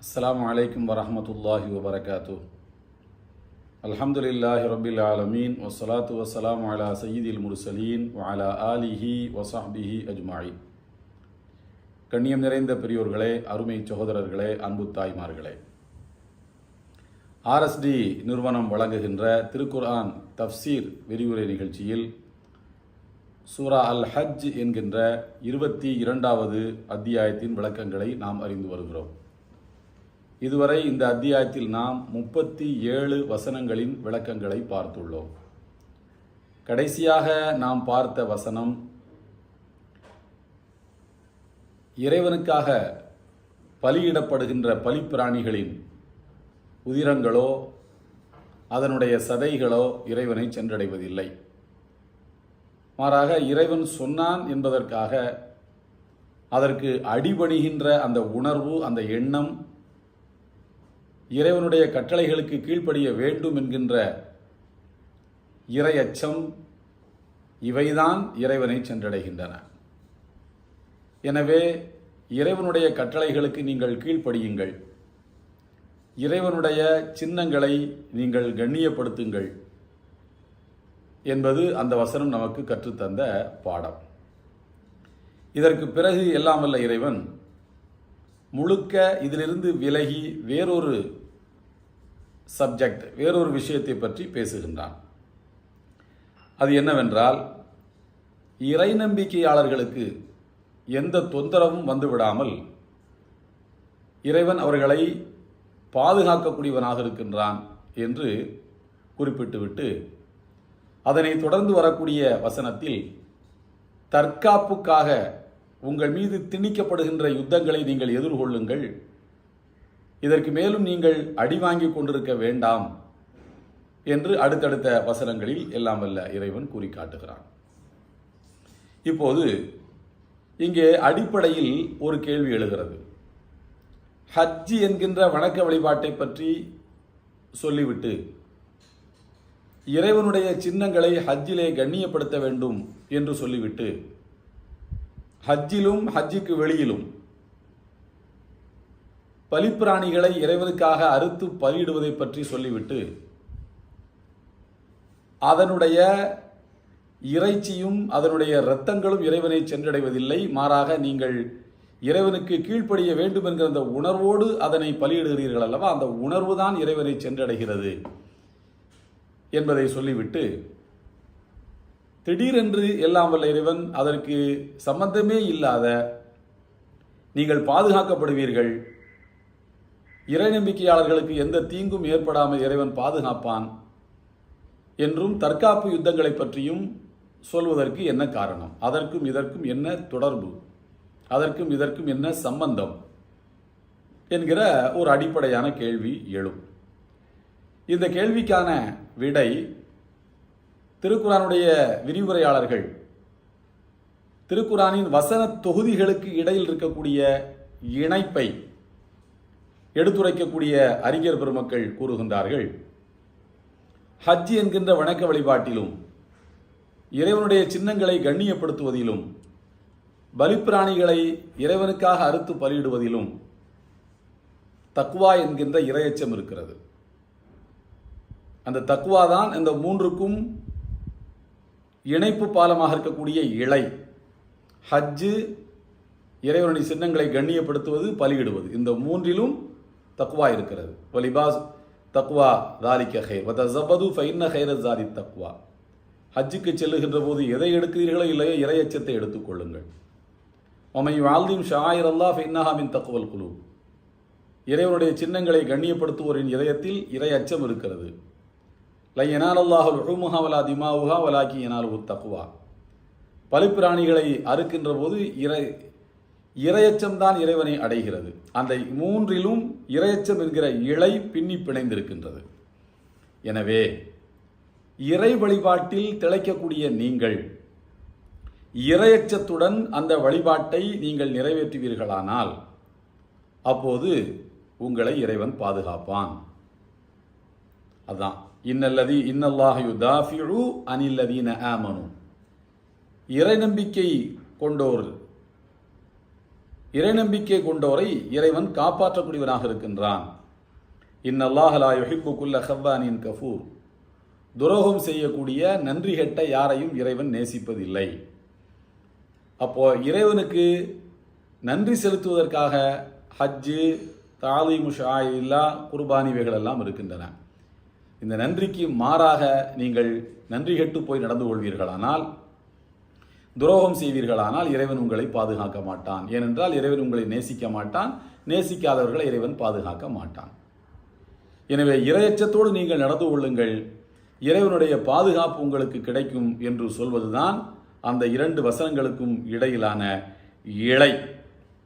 அஸ்ஸலாமு அலைக்கும் வரஹ்மத்துல்லாஹி வபரகாத்து. அல்ஹம்துலில்லாஹி ரப்பில் ஆலமீன் வஸ்ஸலாத்து வஸ்ஸலாமு அலா சய்யிதில் முர்சலீன் வ அலா ஆலிஹி வஸஹ்பிஹி அஜ்மாயின். கண்ணியம் நிறைந்த பெரியோர்களே, அருமை சகோதரர்களே, அன்பு தாய்மார்களே, ஆர்எஸ்டி நிறுவனம் வழங்குகின்ற திருக்குர்ஆன் தஃப்சீர் விரிவுரை நிகழ்ச்சியில் சூரா அல் ஹஜ் என்கின்ற 22வது அத்தியாயத்தின் விளக்கங்களை நாம் அறிந்து வருகிறோம். இதுவரை இந்த அத்தியாயத்தில் நாம் 37 வசனங்களின் விளக்கங்களை பார்த்துள்ளோம். கடைசியாக நாம் பார்த்த வசனம், இறைவனுக்காக பலியிடப்படுகின்ற பலிப்பிராணிகளின் உதிரங்களோ அதனுடைய சதைகளோ இறைவனை சென்றடைவதில்லை. மாறாக இறைவன் சொன்னான் என்பதற்காக அதற்கு அடிபணிகின்ற அந்த உணர்வு, அந்த எண்ணம், இறைவனுடைய கட்டளைகளுக்கு கீழ்ப்படிய வேண்டும் என்கின்ற இறையச்சம், இவைதான் இறைவனை சென்றடைகின்றன. எனவே இறைவனுடைய கட்டளைகளுக்கு நீங்கள் கீழ்ப்படியுங்கள், இறைவனுடைய சின்னங்களை நீங்கள் கண்ணியப்படுத்துங்கள் என்பது அந்த வசனம் நமக்கு கற்றுத்தந்த பாடம். இதற்கு பிறகு எல்லாம் வல்ல இறைவன் முழுக்க இதிலிருந்து விலகி வேறொரு சப்ஜெக்ட், வேறொரு விஷயத்தை பற்றி பேசுகின்றான். அது என்னவென்றால், இறை நம்பிக்கையாளர்களுக்கு எந்த தொந்தரவும் வந்துவிடாமல் இறைவன் அவர்களை பாதுகாக்கக்கூடியவனாக இருக்கின்றான் என்று குறிப்பிட்டுவிட்டு, அதனை தொடர்ந்து வரக்கூடிய வசனத்தில் தற்காப்புக்காக உங்கள் மீது திணிக்கப்படுகின்ற யுத்தங்களை நீங்கள் எதிர்கொள்ளுங்கள், இதற்கு மேலும் நீங்கள் அடி வாங்கி கொண்டிருக்க வேண்டாம் என்று அடுத்தடுத்த வசனங்களில் எல்லாம் வல்ல இறைவன் கூறி காட்டுகிறான். இப்போது இங்கே அடிப்படையில் ஒரு கேள்வி எழுகிறது. ஹஜ் என்கின்ற வணக்க வழிபாட்டை பற்றி சொல்லிவிட்டு இறைவனுடைய சின்னங்களை ஹஜ்ஜிலே கண்ணியப்படுத்த வேண்டும் என்று சொல்லிவிட்டு, ஹஜ்ஜிலும் ஹஜ்ஜுக்கு வெளியிலும் பலிப்பிராணிகளை இறைவனுக்காக அறுத்து பலியிடுவதை பற்றி சொல்லிவிட்டு, அதனுடைய இறைச்சியும் அதனுடைய இரத்தங்களும் இறைவனை சென்றடைவதில்லை, மாறாக நீங்கள் இறைவனுக்கு கீழ்ப்படிய வேண்டும் என்கிற அந்த உணர்வோடு அதனை பலியிடுகிறீர்கள் அல்லவா, அந்த உணர்வு தான் இறைவனை சென்றடைகிறது என்பதை சொல்லிவிட்டு, திடீரென்று எல்லாம் வல்ல இறைவன் அதற்கு சம்பந்தமே இல்லாத, நீங்கள் பாதுகாக்கப்படுவீர்கள், இறை நம்பிக்கையாளர்களுக்கு எந்த தீங்கும் ஏற்படாமல் இறைவன் பாதுகாப்பான் என்றும் தற்காப்பு யுத்தங்களை பற்றியும் சொல்வதற்கு என்ன காரணம்? அதற்கும் இதற்கும் என்ன தொடர்பு? அதற்கும் இதற்கும் என்ன சம்பந்தம் என்கிற ஒரு அடிப்படையான கேள்வி எழும். இந்த கேள்விக்கான விடை திருக்குரானுடைய விரிவுரையாளர்கள் திருக்குரானின் வசன தொகுதிகளுக்கு இடையில் இருக்கக்கூடிய இணைப்பை எடுத்துரைக்கக்கூடிய அறிஞர் பெருமக்கள் கூறுகின்றார்கள். ஹஜ் என்கின்ற வணக்க வழிபாட்டிலும் இறைவனுடைய சின்னங்களை கண்ணியப்படுத்துவதிலும் பலிப்பிராணிகளை இறைவனுக்காக அறுத்து பலியிடுவதிலும் தக்வா என்கின்ற இறையச்சம் இருக்கிறது. அந்த தக்வா தான் இந்த மூன்றுக்கும் இணைப்பு பாலமாக இருக்கக்கூடிய இழை. ஹஜ்ஜு, இறைவனுடைய சின்னங்களை கண்ணியப்படுத்துவது, பலியிடுவது, இந்த மூன்றிலும் தக்வா இருக்கிறது. வலிபாஸ் தக்வா தாலிக்க ஹைர் வதஸவது ஃபைன்ன ஹைர ஜாதி தக்வா. ஹஜ்ஜுக்கு செல்லுகின்ற போது எதை எடுக்கிறீர்களோ இல்லையோ இறையச்சத்தை எடுத்துக்கொள்ளுங்கள். வமை வால்தீம் ஷாயிர் அல்லாஹ் ஃபைன்னஹா மின் தக்வல் குலூப். இறைவனுடைய சின்னங்களை கண்ணியப்படுத்துவோரின் இதயத்தில் இறை அச்சம் இருக்கிறது. லை யனால் அல்லாஹு லுஹூமுஹா வலா திமாவுஹா வலாக்கி யனாலுஹு தக்வா. பலிப்பிராணிகளை அறுக்கின்ற போது இறையச்சம்தான் இறைவனை அடைகிறது. அந்த மூன்றிலும் இறையச்சம் என்கிற இழை பின்னி பிணைந்திருக்கின்றது. எனவே இறை வழிபாட்டில் திளைக்கக்கூடிய நீங்கள் இறையச்சத்துடன் அந்த வழிபாட்டை நீங்கள் நிறைவேற்றுவீர்களானால் அப்போது உங்களை இறைவன் பாதுகாப்பான். அதான் இன்னல்லாஹ யுதாஃபிஉ அனில்லதீன ஆமனு. இறை நம்பிக்கை கொண்டோர் இறை நம்பிக்கை கொண்டோரை இறைவன் காப்பாற்றக்கூடியவனாக இருக்கின்றான். இன்னல்லாஹ லா யுஹிப்பு குல்ல ஹவ்வானின் கஃபூர். துரோகம் செய்யக்கூடிய நன்றி கெட்ட யாரையும் இறைவன் நேசிப்பதில்லை. அப்போ இறைவனுக்கு நன்றி செலுத்துவதற்காக ஹஜ்ஜு, தாலீமு ஷாயில்லா, குர்பானிவைகள் எல்லாம் இருக்கின்றன. இந்த நன்றிக்கு மாறாக நீங்கள் நன்றி கெட்டு போய் நடந்து கொள்வீர்களானால், துரோகம் செய்வீர்களானால் இறைவன் உங்களை பாதுகாக்க மாட்டான். ஏனென்றால் இறைவன் உங்களை நேசிக்க மாட்டான். நேசிக்காதவர்களை இறைவன் பாதுகாக்க மாட்டான். எனவே இறையச்சத்தோடு நீங்கள் நடந்து கொள்ளுங்கள், இறைவனுடைய பாதுகாப்பு உங்களுக்கு கிடைக்கும் என்று சொல்வதுதான் அந்த இரண்டு வசனங்களுக்கும் இடையிலான இழை,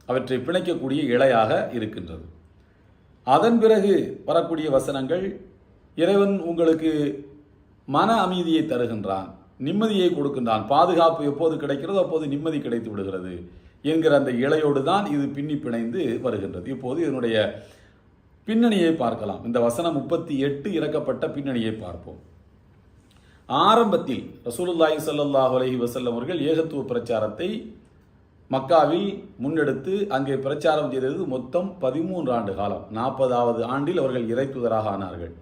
அவற்றை பிணைக்கக்கூடிய இழையாக இருக்கின்றது. அதன் பிறகு வரக்கூடிய வசனங்கள், இறைவன் உங்களுக்கு மன அமைதியை தருகின்றான், நிம்மதியை கொடுக்கின்றான். பாதுகாப்பு எப்போது கிடைக்கிறதோ அப்போது நிம்மதி கிடைத்து விடுகிறது என்கிற அந்த இழையோடு தான் இது பின்னி பிணைந்து வருகின்றது. இப்போது இதனுடைய பின்னணியை பார்க்கலாம். இந்த வசனம் 38 இறக்கப்பட்ட பின்னணியை பார்ப்போம். ஆரம்பத்தில் ரசூலுல்லாஹி ஸல்லல்லாஹு அலைஹி வஸல்லம் அவர்கள் ஏகத்துவ பிரச்சாரத்தை மக்காவில் முன்னெடுத்து அங்கே பிரச்சாரம் செய்தது மொத்தம் 13 ஆண்டு காலம். 40வது ஆண்டில் அவர்கள் இறைத்துதராக ஆனார்கள்.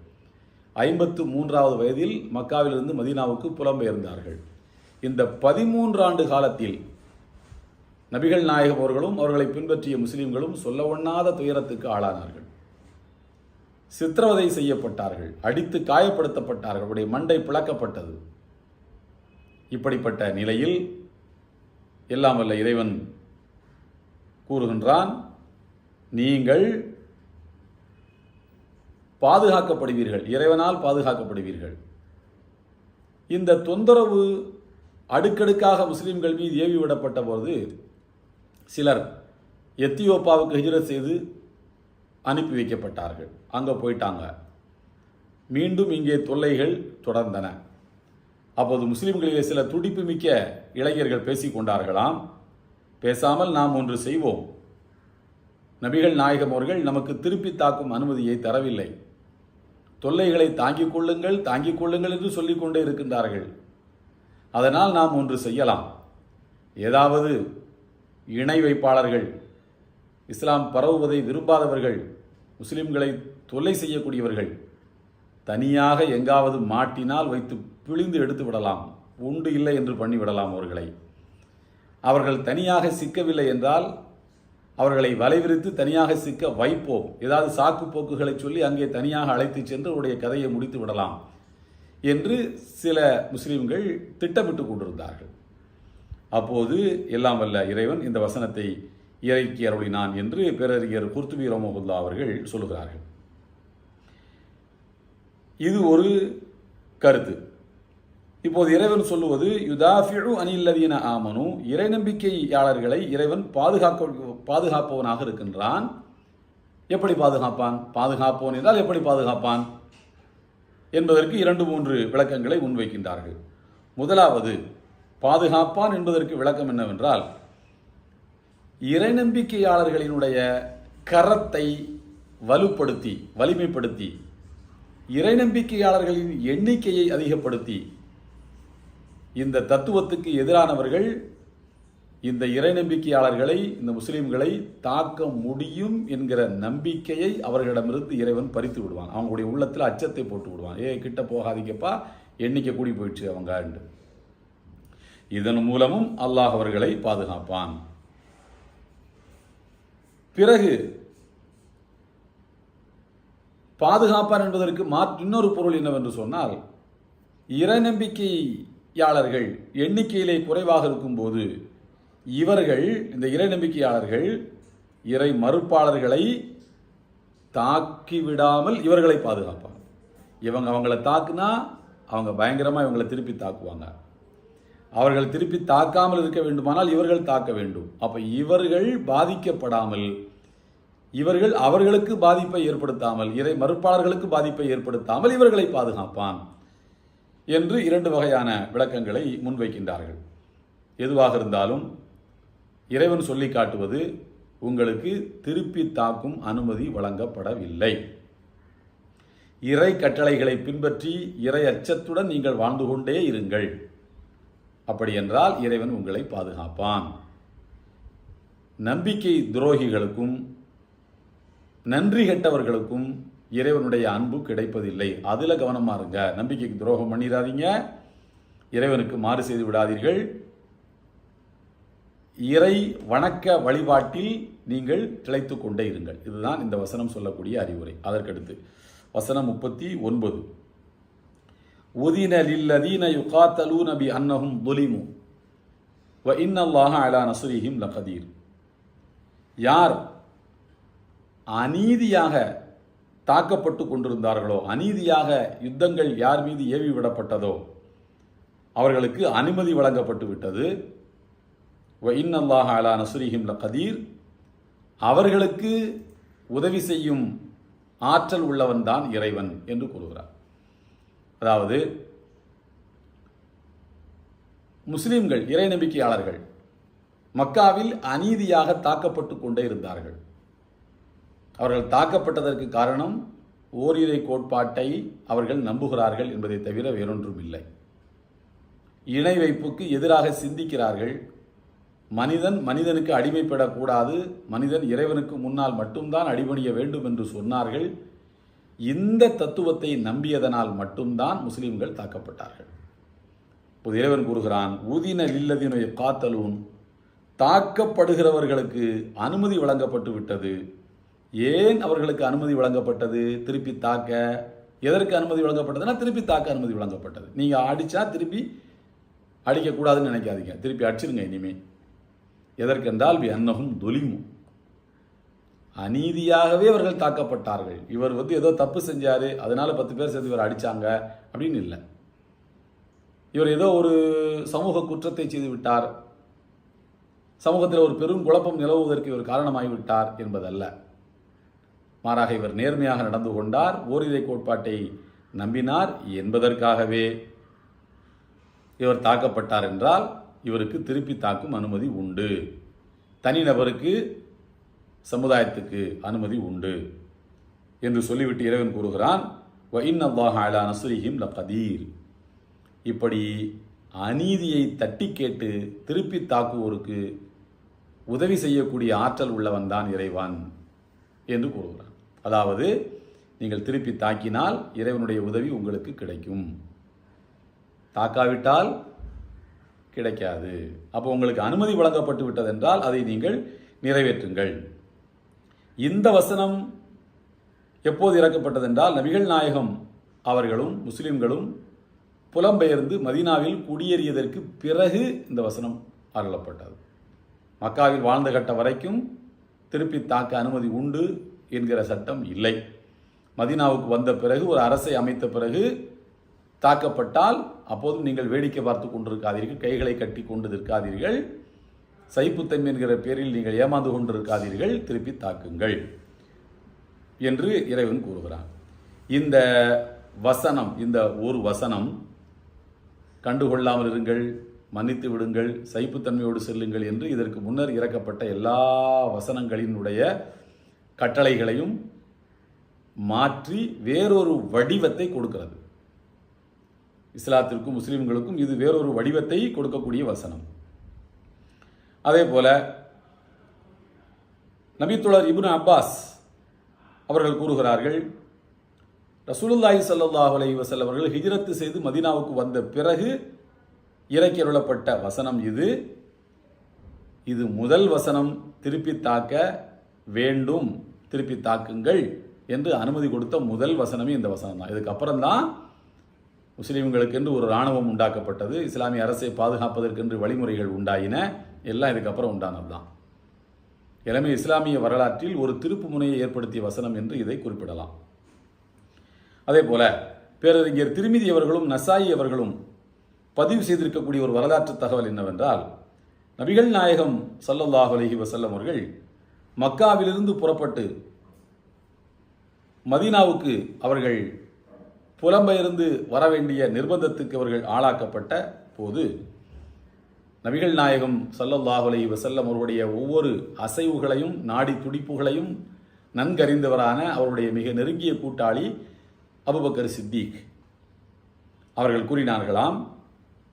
53வது வயதில் மக்காவிலிருந்து மதீனாவுக்கு புலம்பெயர்ந்தார்கள். இந்த 13 ஆண்டு காலத்தில் நபிகள் நாயகம் அவர்களும் அவர்களை பின்பற்றிய முஸ்லிம்களும் சொல்ல ஒண்ணாத துயரத்துக்கு ஆளானார்கள். சித்திரவதை செய்யப்பட்டார்கள், அடித்து காயப்படுத்தப்பட்டார்கள், அவருடைய மண்டை பிளக்கப்பட்டது. இப்படிப்பட்ட நிலையில் எல்லாம் வல்ல இறைவன் கூறுகின்றான், நீங்கள் பாதுகாக்கப்படுவீர்கள், இறைவனால் பாதுகாக்கப்படுவீர்கள். இந்த தொந்தரவு அடுக்கடுக்காக முஸ்லிம்கள் மீது ஏவி விடப்பட்ட போது சிலர் எத்தியோப்பாவுக்கு ஹிஜ்ரத் செய்து அனுப்பி வைக்கப்பட்டார்கள். அங்கே போயிட்டாங்க. மீண்டும் இங்கே தொல்லைகள் தொடர்ந்தன. அப்போது முஸ்லிம்களிலே சில துடிப்பு மிக்க இளைஞர்கள் பேசிக்கொண்டார்களாம். பேசாமல் நாம் ஒன்று செய்வோம், நபிகள் நாயகம் அவர்கள் நமக்கு திருப்பி தாக்கும் அனுமதியை தரவில்லை, தொல்லைகளை தாங்கிக் கொள்ளுங்கள் என்று சொல்லிக்கொண்டே இருக்கின்றார்கள். அதனால் நாம் ஒன்று செய்யலாம். ஏதாவது இணை வைப்பாளர்கள், இஸ்லாம் பரவுவதை விரும்பாதவர்கள், முஸ்லிம்களை தொல்லை செய்யக்கூடியவர்கள் தனியாக எங்காவது மாட்டினால் வைத்து பிழிந்து எடுத்து விடலாம், உண்டு இல்லை என்று பண்ணிவிடலாம் அவர்களை. அவர்கள் தனியாக சிக்கவில்லை என்றால் அவர்களை வலைவிரித்து தனியாக சிக்க வைப்போம். ஏதாவது சாக்கு போக்குகளை சொல்லி அங்கே தனியாக அழைத்து சென்று அவருடைய கதையை முடித்து விடலாம் என்று சில முஸ்லிம்கள் திட்டமிட்டு கொண்டிருந்தார்கள். அப்போது எல்லாம் வல்ல இறைவன் இந்த வசனத்தை இறக்கி அருளினான் என்று பேரறிஞர் குர்துபி ரஹ்மத்துல்லாஹி அவர்கள் சொல்கிறார்கள். இது ஒரு கருத்து. இப்போது இறைவன் சொல்லுவது யுதாஃபிஉ அனில்லதீன ஆமனு, இறை நம்பிக்கையாளர்களை இறைவன் பாதுகாப்பவனாக இருக்கின்றான். எப்படி பாதுகாப்பான்? பாதுகாப்பவன் என்றால் எப்படி பாதுகாப்பான் என்பதற்கு 2-3 விளக்கங்களை முன்வைக்கின்றார்கள். முதலாவது, பாதுகாப்பான் என்பதற்கு விளக்கம் என்னவென்றால், இறை நம்பிக்கையாளர்களினுடைய கரத்தை வலுப்படுத்தி வலிமைப்படுத்தி இறை நம்பிக்கையாளர்களின் எண்ணிக்கையை அதிகப்படுத்தி இந்த தத்துவத்துக்கு எதிரானவர்கள் இந்த இறை நம்பிக்கையாளர்களை, இந்த முஸ்லிம்களை தாக்க முடியும் என்கிற நம்பிக்கையை அவர்களிடமிருந்து இறைவன் பறித்து விடுவான். அவங்களுடைய உள்ளத்தில் அச்சத்தை போட்டு விடுவான். கிட்ட போகாதீங்கப்பா, எண்ணிக்கை கூடி போயிடுச்சு அவங்க. இதன் மூலமும் அல்லாஹ் அவர்களை பாதுகாப்பான். பிறகு பாதுகாப்பான் என்பதற்கு இன்னொரு பொருள் என்னவென்று சொன்னால், இறை நம்பிக்கையாளர்கள் எண்ணிக்கையிலே குறைவாக இருக்கும்போது இவர்கள், இந்த இறை நம்பிக்கையாளர்கள் இறை மறுப்பாளர்களை தாக்கிவிடாமல் இவர்களை பாதுகாப்பாங்க. அவங்கள தாக்குனா அவங்க பயங்கரமாக இவங்களை திருப்பி தாக்குவாங்க. அவர்கள் திருப்பி தாக்காமல் இருக்க வேண்டுமானால் இவர்கள் தாக்க வேண்டும். அப்போ இவர்கள் பாதிக்கப்படாமல், இவர்கள் அவர்களுக்கு பாதிப்பை ஏற்படுத்தாமல், இறை மறுப்பாளர்களுக்கு பாதிப்பை ஏற்படுத்தாமல் இவர்களை பாதுகாப்பான் என்று 2 வகையான விளக்கங்களை முன்வைக்கின்றார்கள். எதுவாக இருந்தாலும் இறைவன் சொல்லி காட்டுவது, உங்களுக்கு திருப்பி தாக்கும் அனுமதி வழங்கப்படவில்லை. இறை கட்டளைகளை பின்பற்றி இறை அச்சத்துடன் நீங்கள் வாழ்ந்து கொண்டே இருங்கள். அப்படி என்றால் இறைவன் உங்களை பாதுகாப்பான். நம்பிக்கை துரோகிகளுக்கும் நன்றி கெட்டவர்களுக்கும் இறைவனுடைய அன்பு கிடைப்பதில்லை. அதில் கவனமாக இருங்க. நம்பிக்கைக்கு துரோகம் பண்ணிடாதீங்க, இறைவனுக்கு மாறு செய்து விடாதீர்கள், இறை வணக்க வழிபாட்டில் நீங்கள் திளைத்து கொண்டே இருங்கள். இதுதான் இந்த வசனம் சொல்லக்கூடிய அறிவுரை. அதற்கடுத்து வசனம் 39, உதின லில்லதீன யுகாத்தலூன பி அன்னஹும் துலிமு வ இன்னல்லாஹ அலா நஸ்ரிஹிம் லகதீர். யார் அநீதியாக தாக்கப்பட்டு கொண்டிருந்தார்களோ, அநீதியாக யுத்தங்கள் யார் மீது ஏவி விடப்பட்டதோ அவர்களுக்கு அனுமதி வழங்கப்பட்டு விட்டது. வ இன்னல்லாஹ அலா நஸ்ரிஹிம் லகதீர், அவர்களுக்கு உதவி செய்யும் ஆற்றல் உள்ளவன் தான் இறைவன் என்று கூறுகிறார். அதாவது முஸ்லிம்கள், இறை நம்பிக்கையாளர்கள் மக்காவில் அநீதியாக தாக்கப்பட்டு கொண்டே இருந்தார்கள். அவர்கள் தாக்கப்பட்டதற்கு காரணம் ஓரிரை கோட்பாட்டை அவர்கள் நம்புகிறார்கள் என்பதை தவிர வேறொன்றும் இல்லை. இணை வைப்புக்கு எதிராக சிந்திக்கிறார்கள். மனிதன் மனிதனுக்கு அடிமைப்படக்கூடாது, மனிதன் இறைவனுக்கு முன்னால் மட்டும்தான் அடிபணிய வேண்டும் என்று சொன்னார்கள். இந்த தத்துவத்தை நம்பியதனால் மட்டும்தான் முஸ்லிம்கள் தாக்கப்பட்டார்கள். இப்போது இறைவன் கூறுகிறான், ஊதின லில்லதீன யுகாத்தலூன், தாக்கப்படுகிறவர்களுக்கு அனுமதி வழங்கப்பட்டு விட்டது. ஏன் அவர்களுக்கு அனுமதி வழங்கப்பட்டது? திருப்பி தாக்க. எதற்கு அனுமதி வழங்கப்பட்டதுன்னா திருப்பி தாக்க அனுமதி வழங்கப்பட்டது. நீங்கள் அடித்தா திருப்பி அடிக்கக்கூடாதுன்னு நினைக்காதீங்க, திருப்பி அடிச்சிருங்க இனிமே. எதற்கென்றால் பி அன்னஹும் துலிமு, அநீதியாகவே அவர்கள் தாக்கப்பட்டார்கள். இவர் ஏதோ தப்பு செஞ்சார், அதனால 10 பேர் சேர்த்து இவர் அடித்தாங்க அப்படின்னு இல்லை. இவர் ஏதோ ஒரு சமூக குற்றத்தை செய்து விட்டார், சமூகத்தில் ஒரு பெரும் குழப்பம் நிலவுவதற்கு இவர் காரணமாகிவிட்டார் என்பதல்ல. மாறாக இவர் நேர்மையாக நடந்து கொண்டார், ஓரிரை கோட்பாட்டை நம்பினார் என்பதற்காகவே இவர் தாக்கப்பட்டார் என்றால் இவருக்கு திருப்பி தாக்கும் அனுமதி உண்டு. தனிநபருக்கு, சமுதாயத்துக்கு அனுமதி உண்டு என்று சொல்லிவிட்டு இறைவன் கூறுகிறான், வ இன்னல்லாஹ அலா நஸ்ரிஹிம் லகதீர். இப்படி அநீதியை தட்டி கேட்டு திருப்பி தாக்குவோருக்கு உதவி செய்யக்கூடிய ஆற்றல் உள்ளவன் தான் இறைவன் என்று கூறுகிறான். அதாவது நீங்கள் திருப்பி தாக்கினால் இறைவனுடைய உதவி உங்களுக்கு கிடைக்கும், தாக்காவிட்டால் கிடைக்காது. அப்போ உங்களுக்கு அனுமதி வழங்கப்பட்டு விட்டதென்றால் அதை நீங்கள் நிறைவேற்றுங்கள். இந்த வசனம் எப்போது இறக்கப்பட்டதென்றால் நபிகள் நாயகம் அவர்களும் முஸ்லிம்களும் புலம்பெயர்ந்து மதீனாவில் குடியேறியதற்கு பிறகு இந்த வசனம் அருளப்பட்டது. மக்காவில் வாழ்ந்த கட்ட வரைக்கும் திருப்பி தாக்க அனுமதி உண்டு என்கிற சட்டம் இல்லை. மதீனாவுக்கு வந்த பிறகு, ஒரு அரசை அமைத்த பிறகு தாக்கப்பட்டால் அப்போதும் நீங்கள் வேடிக்கை பார்த்து கொண்டிருக்காதீர்கள், கைகளை கட்டி கொண்டு இருக்காதீர்கள், சைப்புத்தன்மை என்கிற பேரில் நீங்கள் ஏமாந்து கொண்டிருக்காதீர்கள், திருப்பி தாக்குங்கள் என்று இறைவன் கூறுகிறான். இந்த வசனம், இந்த ஒரு வசனம், கண்டுகொள்ளாமல் இருங்கள், மன்னித்து விடுங்கள், சைப்புத்தன்மையோடு செல்லுங்கள் என்று இதற்கு முன்னர் இறக்கப்பட்ட எல்லா வசனங்களினுடைய கட்டளைகளையும் மாற்றி வேறொரு வடிவத்தை கொடுக்கிறது. இஸ்லாத்திற்கும் முஸ்லிம்களுக்கும் இது வேறொரு வடிவத்தை கொடுக்கக்கூடிய வசனம். அதே போல நபித்தோழர் இப்னு அப்பாஸ் அவர்கள் கூறுகிறார்கள், ரசூலுல்லாஹி ஸல்லல்லாஹு அலைஹி வஸல்லம் அவர்கள் ஹிஜ்ரத் செய்து மதீனாவுக்கு வந்த பிறகு இறக்கி அருளப்பட்ட வசனம் இது. இது முதல் வசனம், திருப்பி தாக்க வேண்டும், திருப்பி தாக்குங்கள் என்று அனுமதி கொடுத்த முதல் வசனமே இந்த வசனம் தான். இதுக்கப்புறம் தான் முஸ்லீம்களுக்கு என்று ஒரு இராணுவம் உண்டாக்கப்பட்டது, இஸ்லாமிய அரசை பாதுகாப்பதற்கென்று வழிமுறைகள் உண்டாயின, எல்லாம் இதுக்கப்புறம் உண்டானது தான். எனவே இஸ்லாமிய வரலாற்றில் ஒரு திருப்பு முனையை ஏற்படுத்திய வசனம் என்று இதை குறிப்பிடலாம். அதே போல பேரறிஞர் திருமிதி அவர்களும் நசாயி அவர்களும் பதிவு செய்திருக்கக்கூடிய ஒரு வரலாற்று தகவல் என்னவென்றால், நபிகள் நாயகம் ஸல்லல்லாஹு அலைஹி வஸல்லம் அவர்கள் மக்காவிலிருந்து புறப்பட்டு மதீனாவுக்கு அவர்கள் புலம்பெயர்ந்து வர வேண்டிய நிர்பந்தத்துக்கு அவர்கள் ஆளாக்கப்பட்ட போது நபிகள் நாயகம் ஸல்லல்லாஹு அலைஹி வஸல்லம் அவருடைய ஒவ்வொரு அசைவுகளையும் நாடி துடிப்புகளையும் நன்கறிந்தவரான அவருடைய மிக நெருங்கிய கூட்டாளி அபூபக்கர் சித்திக் அவர்கள் கூறினார்களாம்,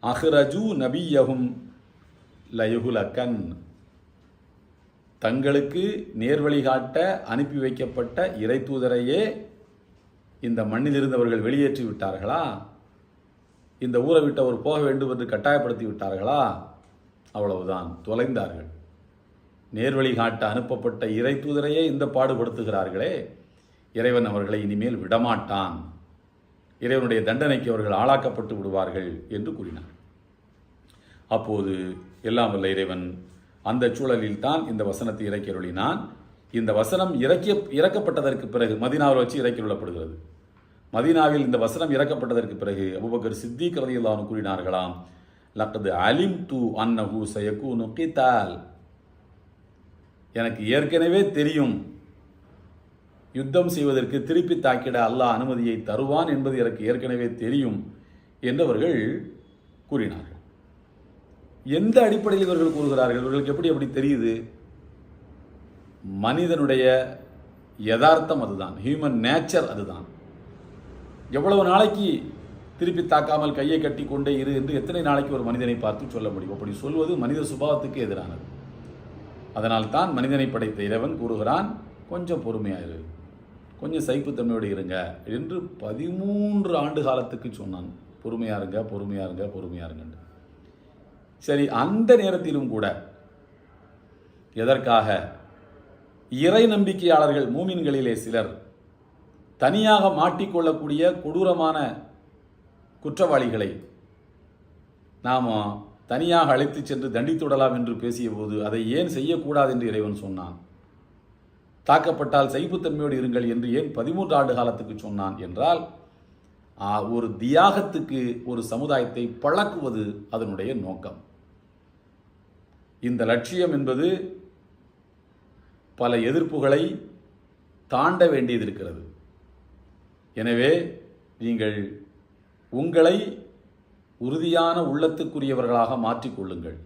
அஹ்ரஜு நபியஹும் லயுஹ்லகன், தங்களுக்கு நேர்வழி காட்ட அனுப்பி வைக்கப்பட்ட இறை தூதரையே இந்த மண்ணிலிருந்து அவர்கள் வெளியேற்றி விட்டார்களா? இந்த ஊரை விட்டு அவர் போக வேண்டும் என்று கட்டாயப்படுத்தி விட்டார்களா? அவ்வளவுதான், தொலைந்தார்கள். நேர்வழி காட்ட அனுப்பப்பட்ட இறை தூதரையே இந்த பாடுபடுத்துகிறார்களே, இறைவன் அவர்களை இனிமேல் விடமாட்டான், இறைவனுடைய தண்டனைக்கு அவர்கள் ஆளாக்கப்பட்டு விடுவார்கள் என்று கூறினார். அப்போது எல்லாம் வல்ல இறைவன் அந்த சூழலில் தான் இந்த வசனத்தை இறக்கியருளினான். இந்த வசனம் இறக்கப்பட்டதற்கு பிறகு மதீனாவில் வச்சு இறக்கியுள்ளப்படுகிறது. மதீனாவில் இந்த வசனம் இறக்கப்பட்டதற்கு பிறகு அபூபக்கர் சித்தீக் ரலியல்லாஹு அன்ஹு கூறினார்களாம், லக்து அலிம்து அன்னஹு சயகூனு கிதால், எனக்கு ஏற்கனவே தெரியும் யுத்தம் செய்வதற்கு திருப்பி தாக்கிட அல்லாஹ் அனுமதியை தருவான் என்பது எனக்கு ஏற்கனவே தெரியும் என்று அவர்கள் கூறினார்கள். எந்த அடிப்படையில் இவர்கள் கூறுகிறார்கள்? இவர்களுக்கு எப்படி தெரியுது? மனிதனுடைய யதார்த்தம் அதுதான், ஹியூமன் நேச்சர் அதுதான். எவ்வளவு நாளைக்கு திருப்பி தாக்காமல் கையை கட்டி கொண்டே இரு என்று எத்தனை நாளைக்கு ஒரு மனிதனை பார்த்து சொல்ல முடியும்? அப்படி சொல்வது மனித சுபாவத்துக்கு எதிரானது. அதனால் தான் மனிதனை படைத்த இறைவன் கூறுகிறான், கொஞ்சம் பொறுமையாயிரு, கொஞ்சம் சகிப்புத்தன்மையோடு இருங்க என்று 13 ஆண்டு காலத்துக்கு சொன்னான். பொறுமையாருங்க பொறுமையாருங்க பொறுமையாருங்க. சரி, அந்த நேரத்திலும் கூட எதற்காக இறை நம்பிக்கையாளர்கள் மூமின்களிலே சிலர் தனியாக மாட்டிக்கொள்ளக்கூடிய கொடூரமான குற்றவாளிகளை நாம் தனியாக அழைத்து சென்று தண்டித்துவிடலாம் என்று பேசிய போது அதை ஏன் செய்யக்கூடாது என்று இறைவன் சொன்னான்? தாக்கப்பட்டால் சகிப்புத்தன்மையோடு இருங்கள் என்று ஏன் 13 ஆண்டு காலத்துக்கு சொன்னான் என்றால், ஒரு தியாகத்துக்கு ஒரு சமுதாயத்தை பழக்குவது அதனுடைய நோக்கம். இந்த லட்சியம் என்பது பல எதிர்ப்புகளை தாண்ட வேண்டியது இருக்கிறது. எனவே நீங்கள் உங்களை உறுதியான உள்ளத்துக்குரியவர்களாக மாற்றிக்கொள்ளுங்கள்.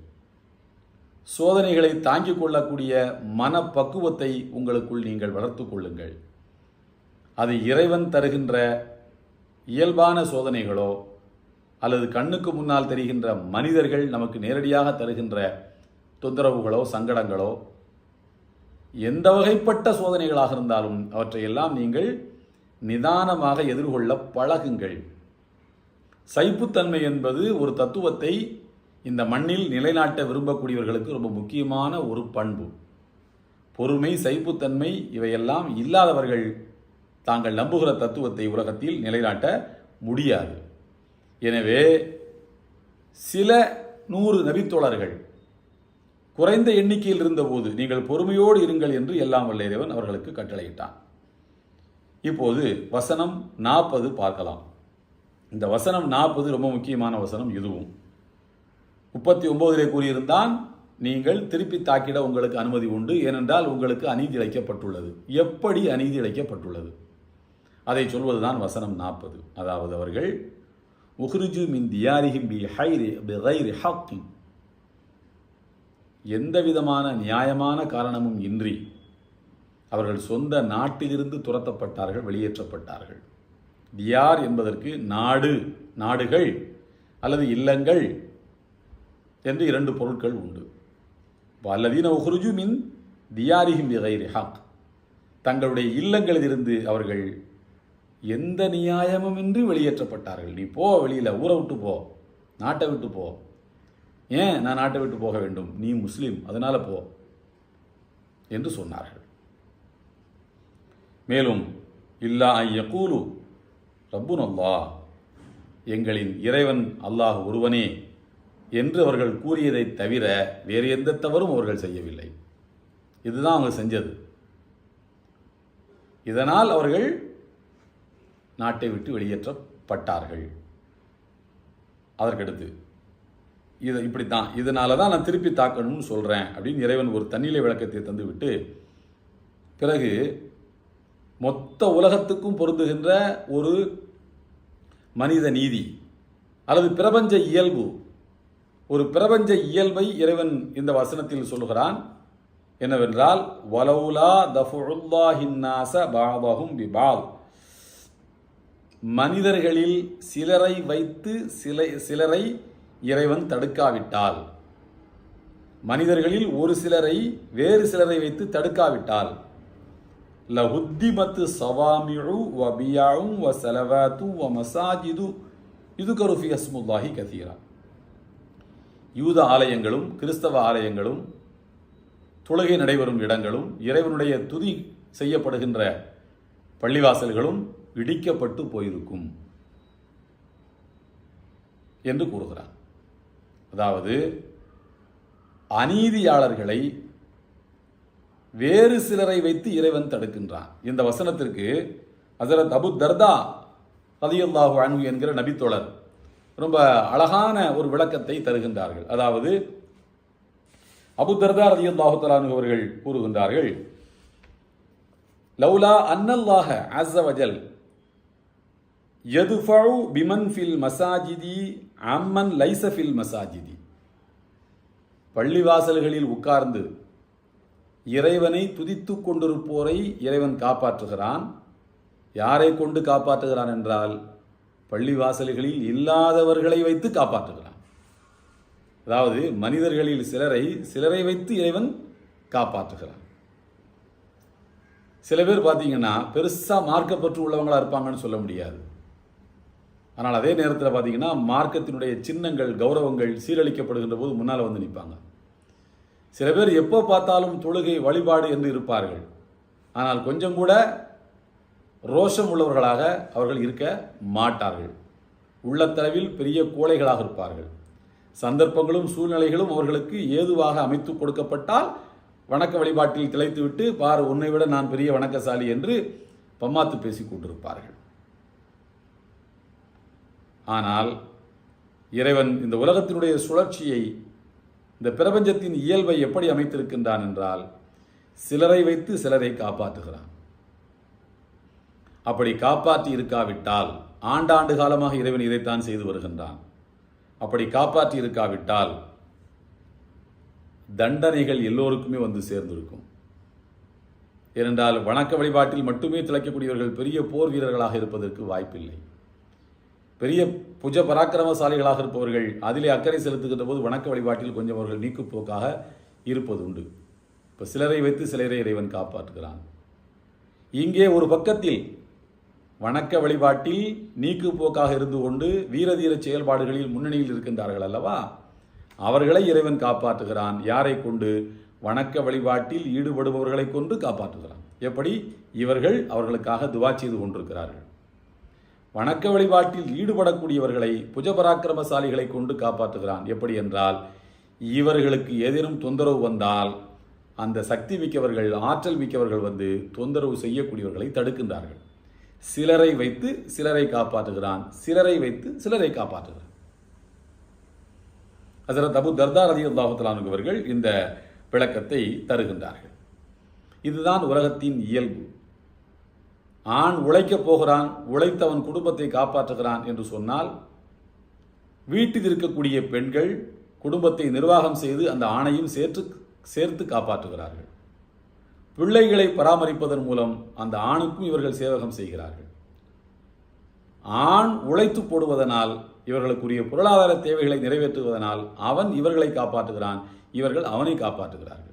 சோதனைகளை தாங்கிக் கொள்ளக்கூடிய மனப்பக்குவத்தை உங்களுக்குள் நீங்கள் வளர்த்து கொள்ளுங்கள். அது இறைவன் தருகின்ற இயல்பான சோதனைகளோ அல்லது கண்ணுக்கு முன்னால் தெரிகின்ற மனிதர்கள் நமக்கு நேரடியாக தருகின்ற தொந்தரவுகளோ சங்கடங்களோ எந்த வகைப்பட்ட சோதனைகளாக இருந்தாலும் அவற்றையெல்லாம் நீங்கள் நிதானமாக எதிர்கொள்ள பழகுங்கள். சகிப்புத்தன்மை என்பது ஒரு தத்துவத்தை இந்த மண்ணில் நிலைநாட்ட விரும்பக்கூடியவர்களுக்கு ரொம்ப முக்கியமான ஒரு பண்பு. பொறுமை, சகிப்புத்தன்மை இவையெல்லாம் இல்லாதவர்கள் தாங்கள் நம்புகிற தத்துவத்தை உலகத்தில் நிலைநாட்ட முடியாது. எனவே சில 100 நபித்தோழர்கள் குறைந்த எண்ணிக்கையில் இருந்தபோது நீங்கள் பொறுமையோடு இருங்கள் என்று எல்லாம் வல்ல இறைவன் அவர்களுக்கு கட்டளையிட்டான். இப்போது வசனம் 40 பார்க்கலாம். இந்த வசனம் 40 ரொம்ப முக்கியமான வசனம். இதுவும் 39 கூறியிருந்தான், நீங்கள் திருப்பி தாக்கிட உங்களுக்கு அனுமதி உண்டு, ஏனென்றால் உங்களுக்கு அநீதி இழைக்கப்பட்டுள்ளது. எப்படி அநீதி இழைக்கப்பட்டுள்ளது அதை சொல்வதுதான் வசனம் 40. அதாவது அவர்கள் உஹ்ரிஜு மின் தியாரிஹிம் பிகைரி ஹக்கின், எந்த விதமான நியாயமான காரணமும் இன்றி அவர்கள் சொந்த நாட்டிலிருந்து துரத்தப்பட்டார்கள், வெளியேற்றப்பட்டார்கள். தியார் என்பதற்கு நாடு, நாடுகள் அல்லது இல்லங்கள் என்று 2 பொருட்கள் உண்டு. வல்லதீன உஹ்ரிஜு மின் தியாரிஹிம் பிகைரி ஹக், தங்களுடைய இல்லங்களிலிருந்து அவர்கள் எந்த நியாயமும் இன்றி வெளியேற்றப்பட்டார்கள். நீ போ, வெளியில் ஊரை விட்டு போ, நாட்டை விட்டு போ. ஏன் நான் நாட்டை விட்டு போக வேண்டும்? நீ முஸ்லீம், அதனால போ என்று சொன்னார்கள். மேலும் இல்லா ஐயகூலு ரப்புன் அல்லாஹ், எங்களின் இறைவன் அல்லாஹ் ஒருவனே என்று அவர்கள் கூறியதை தவிர வேறு எந்த தவறும் அவர்கள் செய்யவில்லை. இதுதான் அவங்க செஞ்சது. இதனால் அவர்கள் நாட்டை விட்டு வெளியேற்றப்பட்டார்கள். அதற்கடுத்து இது இப்படித்தான், இதனால தான் நான் திருப்பி தாக்கணும்னு சொல்கிறேன் அப்படின்னு இறைவன் ஒரு தன்னிலை விளக்கத்தை தந்துவிட்டு பிறகு மொத்த உலகத்துக்கும் பொருந்துகின்ற ஒரு மனித நீதி அல்லது பிரபஞ்ச இயல்பு, ஒரு பிரபஞ்ச இயல்பை இறைவன் இந்த வசனத்தில் சொல்கிறான். என்னவென்றால், வலவுலா தஃபுல்லாஹின் நாஸ பஅதஹும் பிபஅத், மனிதர்களில் சிலரை வைத்து சிலரை இறைவன் தடுக்காவிட்டால், மனிதர்களில் ஒரு சிலரை வேறு சிலரை வைத்து தடுக்காவிட்டால் லஹுத்திமத்து சவாமிஉ வ பியாஉ வ ஸலவாத்து வ மஸாஜிது யுذ்கரு ஃபீ இஸ்முல்லாஹி கஸீரா. யூத ஆலயங்களும் கிறிஸ்தவ ஆலயங்களும் தொழுகை நடைபெறும் இடங்களும் இறைவனுடைய துதி செய்யப்படுகின்ற பள்ளிவாசல்களும் இடிக்கப்பட்டு போயிருக்கும் என்று கூறுகிறார். அதாவது அநீதியாளர்களை வேறு சிலரை வைத்து இறைவன் தடுக்கின்றான். இந்த வசனத்திற்கு ஹஸரத் அபு தர்தா ரலியல்லாஹு அன்ஹு என்கிற நபித்தோழர் ரொம்ப அழகான ஒரு விளக்கத்தை தருகின்றார்கள். அதாவது அபு தர்தா ரலியல்லாஹு தஆலா அன்ஹு அவர்கள் கூறுகின்றார்கள், லௌலா அன்னல்லாஹ அஸ்ஸ வஜல் யதுஃபஉ பிமன் ஃபில் மசாஜிதி அம்மன் லைஸ ஃபில் மசாஜிதி. பள்ளிவாசல்களில் உட்கார்ந்து இறைவனை துதித்து கொண்டிருப்போரை இறைவன் காப்பாற்றுகிறான். யாரை கொண்டு காப்பாற்றுகிறான் என்றால் பள்ளிவாசல்களில் இல்லாதவர்களை வைத்து காப்பாற்றுகிறான். அதாவது மனிதர்களில் சிலரை வைத்து இறைவன் காப்பாற்றுகிறான். சில பேர் பார்த்தீங்கன்னா பெருசாக மார்க்கப்பற்று உள்ளவங்களா இருப்பாங்கன்னு சொல்ல முடியாது. ஆனால் அதே நேரத்தில் பார்த்தீங்கன்னா மார்க்கத்தினுடைய சின்னங்கள் கௌரவங்கள் சீரழிக்கப்படுகின்ற போது முன்னால் வந்து நிற்பாங்க. சில பேர் எப்போ பார்த்தாலும் தொழுகை வழிபாடு என்று இருப்பார்கள். ஆனால் கொஞ்சம் கூட ரோஷம் உள்ளவர்களாக அவர்கள் இருக்க மாட்டார்கள். உள்ளத்தளவில் பெரிய கோழைகளாக இருப்பார்கள். சந்தர்ப்பங்களும் சூழ்நிலைகளும் அவர்களுக்கு ஏதுவாக அமைத்து கொடுக்கப்பட்டால் வணக்க வழிபாட்டில் திளைத்துவிட்டு பார் உன்னை விட நான் பெரிய வணக்கசாலி என்று பம்மாத்து பேசிக் கொண்டிருப்பார்கள். ஆனால் இறைவன் இந்த உலகத்தினுடைய சுழற்சியை, இந்த பிரபஞ்சத்தின் இயல்பை எப்படி அமைத்திருக்கின்றான் என்றால் சிலரை வைத்து சிலரை காப்பாற்றுகிறான். அப்படி காப்பாற்றி இருக்காவிட்டால் ஆண்டாண்டு காலமாக இறைவன் இதைத்தான் செய்து வருகின்றான். அப்படி காப்பாற்றி இருக்காவிட்டால் தண்டனைகள் எல்லோருக்குமே வந்து சேர்ந்திருக்கும். ஏனென்றால் வணக்க வழிபாட்டில் மட்டுமே திளைக்கக்கூடியவர்கள் பெரிய போர் வீரர்களாக இருப்பதற்கு வாய்ப்பில்லை. பெரிய புஜ பராக்கிரமசாலிகளாக இருப்பவர்கள் அதிலே அக்கறை செலுத்துகின்ற போது வணக்க வழிபாட்டில் கொஞ்சம் அவர்கள் நீக்குப்போக்காக இருப்பது உண்டு. இப்போ சிலரை வைத்து சிலரை இறைவன் காப்பாற்றுகிறான். இங்கே ஒரு பக்கத்தில் வணக்க வழிபாட்டில் நீக்குப்போக்காக இருந்து கொண்டு வீரதீர செயல்பாடுகளில் முன்னணியில் இருக்கின்றார்கள் அல்லவா, அவர்களை இறைவன் காப்பாற்றுகிறான். யாரை கொண்டு? வணக்க வழிபாட்டில் ஈடுபடுபவர்களை கொண்டு காப்பாற்றுகிறான். எப்படி? இவர்கள் அவர்களுக்காக துவா செய்து கொண்டிருக்கிறார்கள். வணக்க வழிபாட்டில் ஈடுபடக்கூடியவர்களை புஜபராக்கிரமசாலிகளை கொண்டு காப்பாற்றுகிறான். எப்படி என்றால் இவர்களுக்கு ஏதேனும் தொந்தரவு வந்தால் அந்த சக்தி மிக்கவர்கள், ஆற்றல் மிக்கவர்கள் வந்து தொந்தரவு செய்யக்கூடியவர்களை தடுக்கின்றார்கள். சிலரை வைத்து சிலரை காப்பாற்றுகிறான், சிலரை வைத்து சிலரை காப்பாற்றுகிறான். ஹஸரத் அபு தர்தா ரலியல்லாஹு தஆலா அன்ஹு அவர்கள் இந்த விளக்கத்தை தருகின்றார்கள். இதுதான் உலகத்தின் இயல்பு. ஆண் உழைக்கப் போகிறான், உழைத்தவன் குடும்பத்தை காப்பாற்றுகிறான் என்று சொன்னால் வீட்டில் இருக்கக்கூடிய பெண்கள் குடும்பத்தை நிர்வாகம் செய்து அந்த ஆணையும் சேர்த்து காப்பாற்றுகிறார்கள். பிள்ளைகளை பராமரிப்பதன் மூலம் அந்த ஆணுக்கும் இவர்கள் சேவகம் செய்கிறார்கள். ஆண் உழைத்து போடுவதனால் இவர்களுக்குரிய பொருளாதார தேவைகளை நிறைவேற்றுவதனால் அவன் இவர்களை காப்பாற்றுகிறான், இவர்கள் அவனை காப்பாற்றுகிறார்கள்.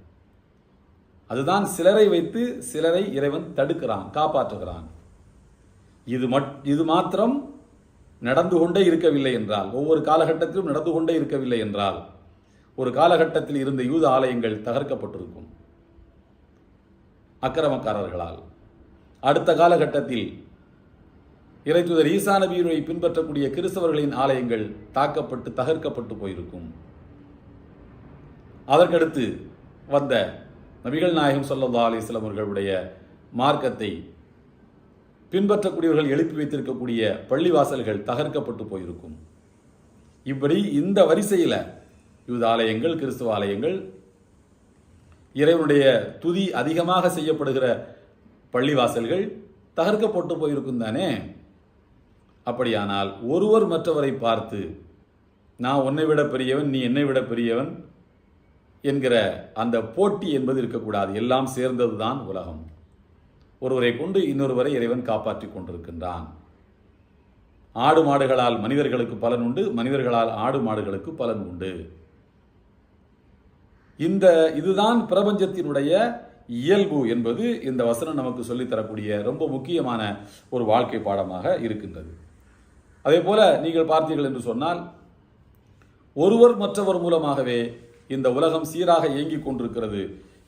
அதுதான் சிலரை வைத்து சிலரை இறைவன் தடுக்கிறான், காப்பாற்றுகிறான். இது மாத்திரம் நடந்து கொண்டே இருக்கவில்லை என்றால், ஒவ்வொரு காலகட்டத்திலும் நடந்து கொண்டே இருக்கவில்லை என்றால் ஒரு காலகட்டத்தில் இருந்த யூத ஆலயங்கள் தகர்க்கப்பட்டிருக்கும் அக்கிரமக்காரர்களால். அடுத்த காலகட்டத்தில் இறைத்தூதர் ஈசா நபியை பின்பற்றக்கூடிய கிறிஸ்தவர்களின் ஆலயங்கள் தாக்கப்பட்டு தகர்க்கப்பட்டு போயிருக்கும். அதற்கடுத்து வந்த நபிகள் நாயகம் ஸல்லல்லாஹு அலைஹி வஸல்லம் அவர்களுடைய மார்க்கத்தை பின்பற்றக்கூடியவர்கள் எழுப்பி வைத்திருக்கக்கூடிய பள்ளிவாசல்கள் தகர்க்கப்பட்டு போயிருக்கும். இப்படி இந்த வரிசையில் யூத ஆலயங்கள், கிறிஸ்துவ ஆலயங்கள், இறைவனுடைய துதி அதிகமாக செய்யப்படுகிற பள்ளிவாசல்கள் தகர்க்கப்பட்டு போயிருக்கும் தானே. அப்படியானால் ஒருவர் மற்றவரை பார்த்து நான் உன்னை விட பெரியவன், நீ என்னை விட பெரியவன் என்கிற அந்த போட்டி என்பது இருக்கக்கூடாது. எல்லாம் சேர்ந்ததுதான் உலகம். ஒருவரை கொண்டு இன்னொருவரை இறைவன் காப்பாற்றி கொண்டிருக்கின்றான். ஆடு மாடுகளால் மனிதர்களுக்கு பலன் உண்டு, மனிதர்களால் ஆடு மாடுகளுக்கு பலன் உண்டு. இதுதான் பிரபஞ்சத்தினுடைய இயல்பு என்பது இந்த வசனம் நமக்கு சொல்லித்தரக்கூடிய ரொம்ப முக்கியமான ஒரு வாழ்க்கை பாடமாக இருக்கின்றது. அதே போல நீங்கள் பார்த்தீர்கள் என்று சொன்னால், ஒருவர் மற்றவர் மூலமாகவே இந்த உலகம் சீராக இயங்கிக் கொண்டிருக்கிறது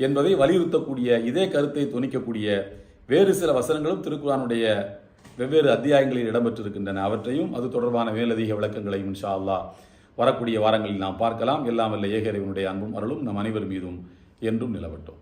என்பதை வலியுறுத்தக்கூடிய, இதே கருத்தை துணிக்கக்கூடிய வேறு சில வசனங்களும் திருக்குர்ஆனுடைய வெவ்வேறு அத்தியாயங்களில் இடம்பெற்றிருக்கின்றன. அவற்றையும் அது தொடர்பான மேலதிக விளக்கங்களையும் இன்ஷா அல்லாஹ் வரக்கூடிய வாரங்களில் நாம் பார்க்கலாம். எல்லாம் வல்ல ஏக இறைவனுடைய அன்பும் அருளும் நம் அனைவர் மீதும் என்றும் நிலவட்டும்.